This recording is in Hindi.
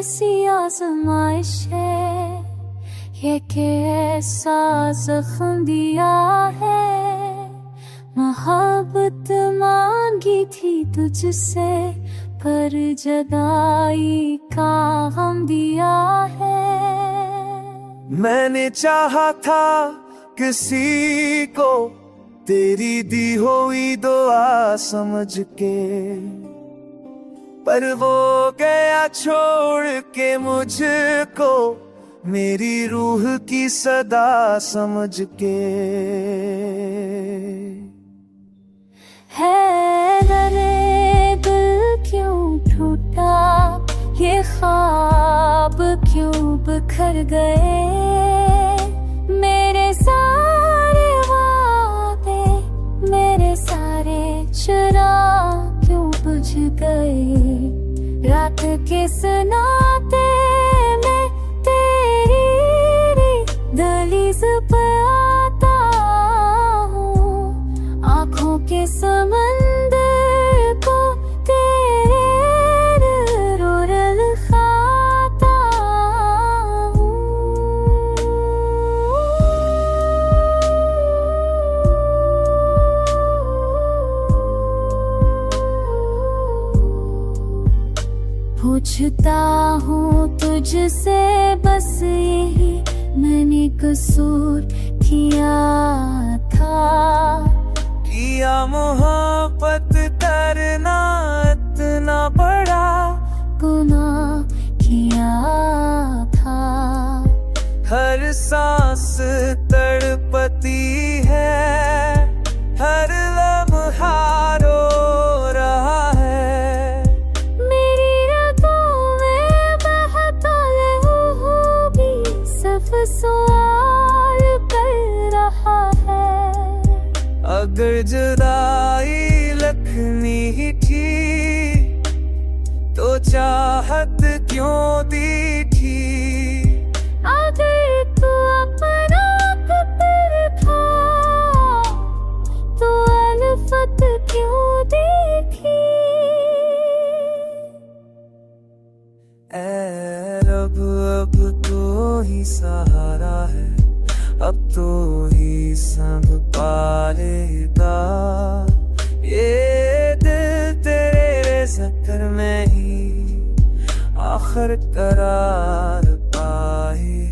सी आजमाइश है ये कि ऐसा जख्म दिया है। मोहब्बत मांगी थी तुझसे पर जुदाई का गम दिया है। मैंने चाहा था किसी को तेरी दी हुई दुआ समझ के, पर वो गया छोड़ के मुझको मेरी रूह की सदा समझ के। है दरे दिल क्यों टूटा, ये ख्वाब क्यों बिखर गए। मेरे सारे वादे, मेरे सारे चिराग क्यों बुझ गए। रात के सुनाते मैं तेरी दहलीज पर आता हूँ। आँखों के समंदर को तेरे रोरल खाता हूँ। पूछता हूँ तुझसे बस यही, मैंने कसूर किया था। किया मोहब्बत करना इतना बड़ा गुनाह किया था। हर सांस तड़पती है, हर लम्हा रो रहा है। मेरी रातों में बहता लहू भी सिर्फ सवाल कर रहा है। अगर जुदाई लखनी थी तो चाहत क्यों दी थी। अगर तू अपना कब्र था तो अल्फत क्यों देखी। ऐ रब अब तो ही सहारा है, अब तो ही संग पालेगा। ये दिल तेरे ज़िक्र में ही आखिर करार पाए।